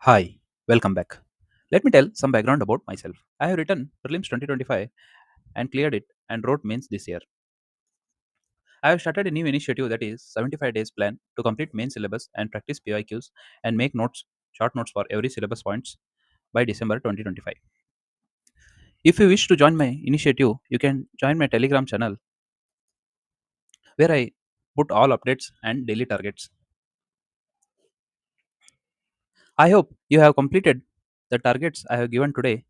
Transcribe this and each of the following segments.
Hi, welcome back. Let me tell some background about myself. I have written Prelims 2025 and cleared it and wrote mains this year. I have started a new initiative that is 75 days plan to complete main syllabus and practice PYQs and make notes, short notes for every syllabus points by December 2025. If you wish to join my initiative, you can join my Telegram channel where I put all updates and daily targets. I hope you have completed the targets I have given today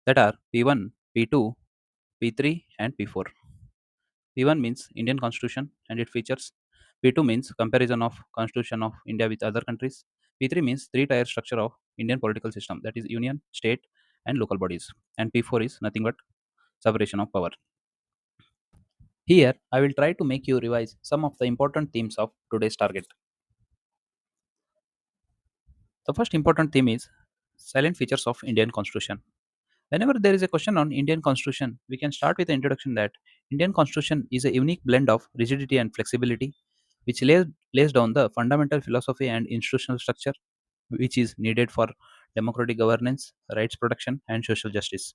that are P1, P2, P3 and P4. P1 means Indian Constitution and it features. P2 means comparison of Constitution of India with other countries. P3 means three-tier structure of Indian political system, that is union, state, and local bodies. And P4 is nothing but separation of power. Here, I will try to make you revise some of the important themes of today's target. The first important theme is silent features of Indian Constitution. Whenever there is a question on Indian Constitution, we can start with the introduction that Indian Constitution is a unique blend of rigidity and flexibility, which lays down the fundamental philosophy and institutional structure which is needed for democratic governance, rights protection, and social justice.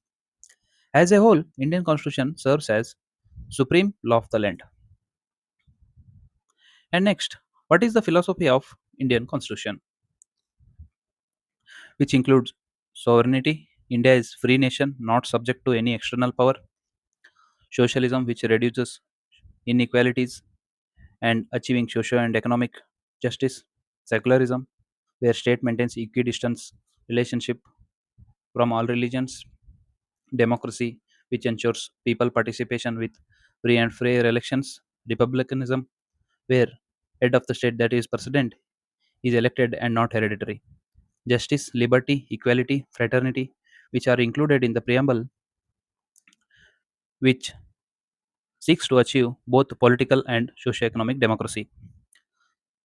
As a whole, Indian Constitution serves as supreme law of the land. And next, what is the philosophy of Indian Constitution, which includes sovereignty? India is free nation, not subject to any external power. Socialism, which reduces inequalities and achieving social and economic justice. Secularism, where state maintains equidistant relationship from all religions. Democracy, which ensures people participation with free and fair elections. Republicanism, where head of the state, that is president, is elected and not hereditary. Justice, liberty, equality, fraternity, which are included in the preamble, which seeks to achieve both political and socio-economic democracy.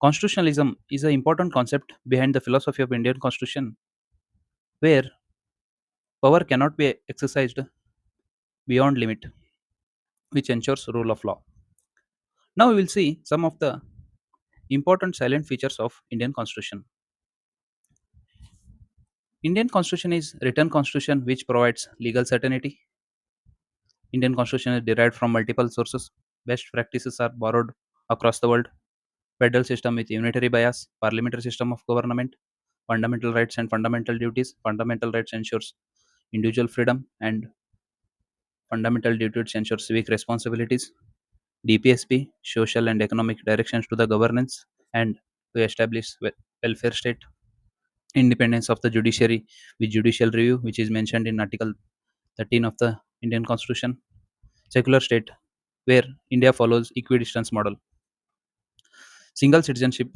Constitutionalism is an important concept behind the philosophy of Indian Constitution, where power cannot be exercised beyond limit, which ensures rule of law. Now we will see some of the important silent features of Indian Constitution. Indian Constitution is written constitution which provides legal certainty. Indian Constitution is derived from multiple sources. Best practices are borrowed across the world. Federal system with unitary bias, parliamentary system of government, fundamental rights and fundamental duties. Fundamental rights ensures individual freedom and fundamental duties ensure civic responsibilities. DPSP, social and economic directions to the governance and to establish welfare state. Independence of the judiciary with judicial review, which is mentioned in Article 13 of the Indian Constitution. Secular state, where India follows equidistance model. Single citizenship,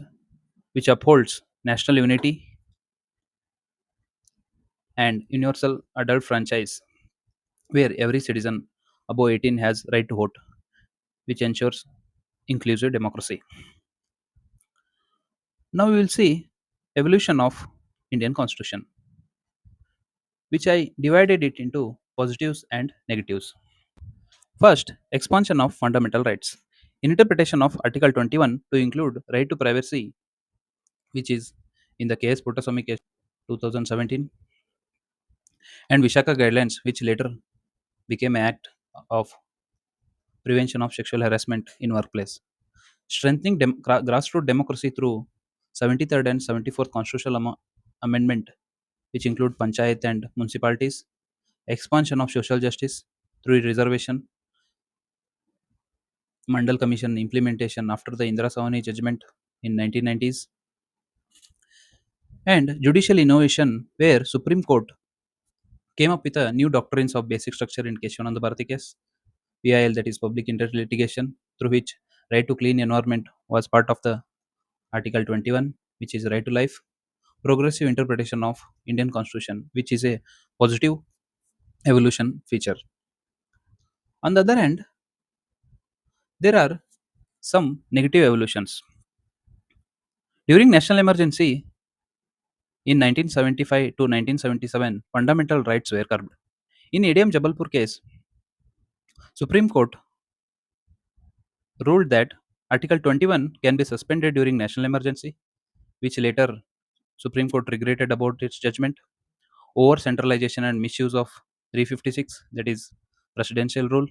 which upholds national unity and universal adult franchise, where every citizen above 18 has right to vote, which ensures inclusive democracy. Now we will see evolution of Indian Constitution, which I divided it into positives and negatives. First, expansion of fundamental rights. Interpretation of Article 21 to include right to privacy, which is in the case Putaswamy case 2017, and Vishaka guidelines, which later became an act of prevention of sexual harassment in workplace. Strengthening grassroots democracy through 73rd and 74th constitutional amendment, which include panchayat and municipalities. Expansion of social justice through reservation. Mandal Commission implementation after the Indira Savani judgment in 1990s. And judicial innovation, where Supreme Court came up with a new doctrines of basic structure in Keshavananda Bharati case, PIL, that is public interest litigation, through which right to clean environment was part of the Article 21, which is right to life. Progressive interpretation of Indian Constitution, which is a positive evolution feature. On the other hand, there are some negative evolutions. During national emergency in 1975 to 1977, fundamental rights were curbed. In ADM Jabalpur case, Supreme Court ruled that Article 21 can be suspended during national emergency, which later Supreme Court regretted about its judgment. Over centralization and misuse of 356, that is presidential rule.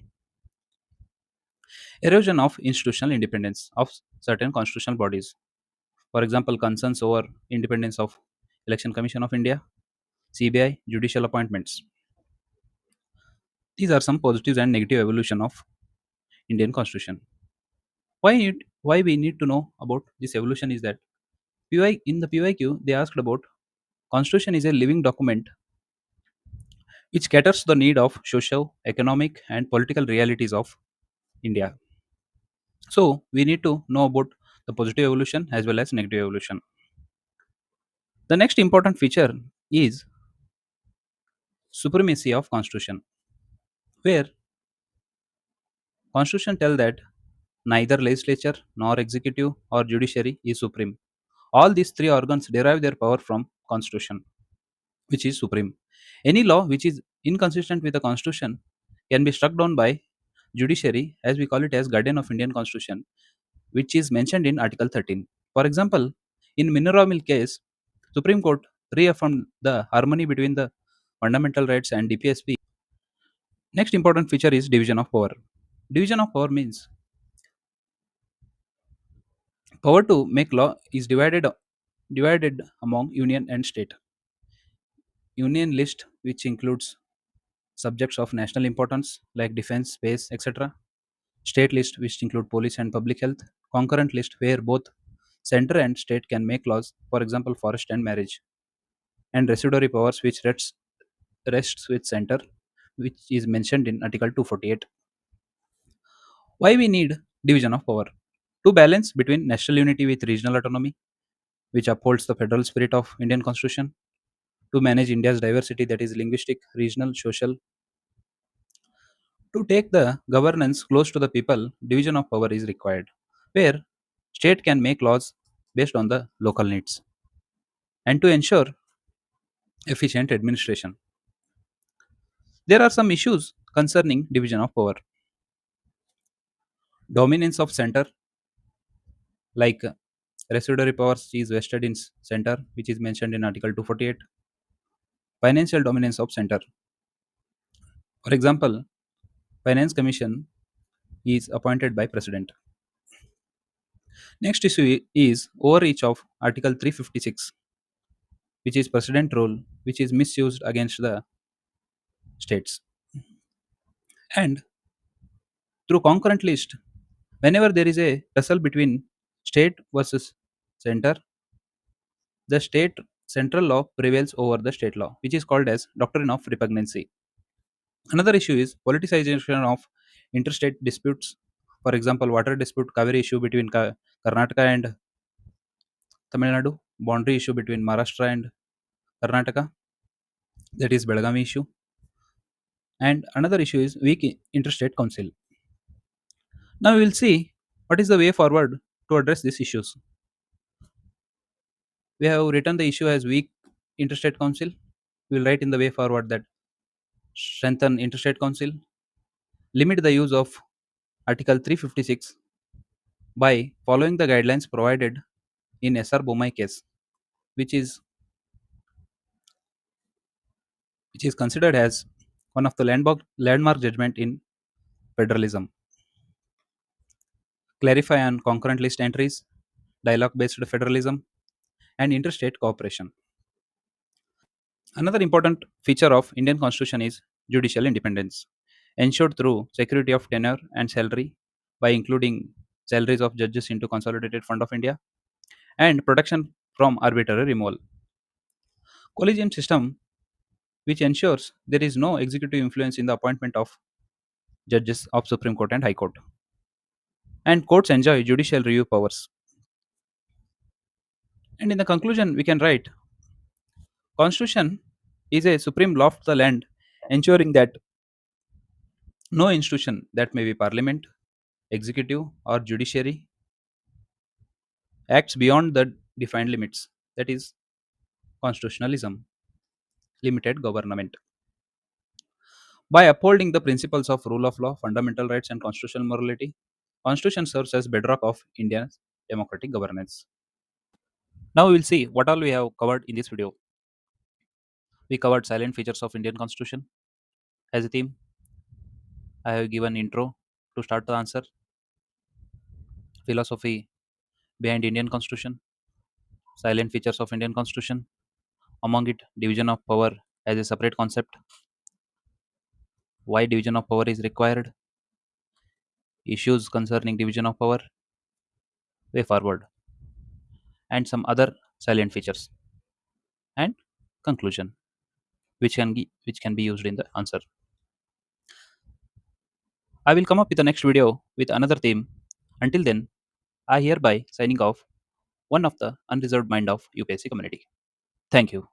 Erosion of institutional independence of certain constitutional bodies. For example, concerns over independence of Election Commission of India, CBI, judicial appointments. These are some positive and negative evolution of Indian Constitution. Why we need to know about this evolution is that in the PYQ they asked about Constitution is a living document which caters to the need of social, economic, and political realities of India. So we need to know about the positive evolution as well as negative evolution. The next important feature is supremacy of Constitution, where Constitution tell that neither legislature nor executive or judiciary is supreme. All these three organs derive their power from Constitution, which is supreme. Any law which is inconsistent with the Constitution can be struck down by judiciary, as we call it as guardian of Indian Constitution, which is mentioned in Article 13. For example, in Minute case, Supreme Court reaffirmed the harmony between the fundamental rights and DPSP. Next important feature is division of power. Division of power means power to make law is divided among union and state. Union list, which includes subjects of national importance like defense, space, etc. State list, which include police and public health. Concurrent list, where both center and state can make laws, for example, forest and marriage. And residuary powers, which rests with center, which is mentioned in Article 248. Why we need division of power? To balance between national unity with regional autonomy, which upholds the federal spirit of Indian Constitution. To manage India's diversity, that is linguistic, regional, social. To take the governance close to the people, division of power is required, where state can make laws based on the local needs. And to ensure efficient administration, there are some issues concerning division of power. Dominance of center, like residuary powers is vested in center, which is mentioned in Article 248. Financial dominance of center. For example, Finance Commission is appointed by President. Next issue is overreach of Article 356, which is President rule, which is misused against the states. And through concurrent list, whenever there is a tussle between state versus center, the state central law prevails over the state law, which is called as doctrine of repugnancy. Another issue is politicization of interstate disputes. For example, water dispute, Kaveri issue between Karnataka and Tamil Nadu, boundary issue between Maharashtra and Karnataka, that is Belgavi issue. And another issue is weak interstate council. Now we will see what is the way forward to address these issues. We have written the issue as weak interstate council. We will write in the way forward that strengthen interstate council, limit the use of Article 356 by following the guidelines provided in SR Bomai case, which is considered as one of the landmark judgment in federalism. Clarify on concurrent list entries, dialogue based federalism, and interstate cooperation. Another important feature of Indian Constitution is judicial independence, ensured through security of tenure and salary by including salaries of judges into Consolidated Fund of India, and protection from arbitrary removal. Collegium system, which ensures there is no executive influence in the appointment of judges of Supreme Court and High Court. And courts enjoy judicial review powers. And in the conclusion, we can write Constitution is a supreme law of the land, ensuring that no institution, that may be parliament, executive, or judiciary, acts beyond the defined limits. That is constitutionalism, limited government. By upholding the principles of rule of law, fundamental rights, and constitutional morality, Constitution serves as bedrock of India's democratic governance. Now we will see what all we have covered in this video. We covered silent features of Indian Constitution. As a theme, I have given intro to start the answer, philosophy behind Indian Constitution, silent features of Indian Constitution, among it division of power as a separate concept, why division of power is required, issues concerning division of power, way forward, and some other silent features, and conclusion, which can be used in the answer. I will come up with the next video with another theme. Until then, I hereby signing off, one of the unreserved mind of UPSC community. Thank you.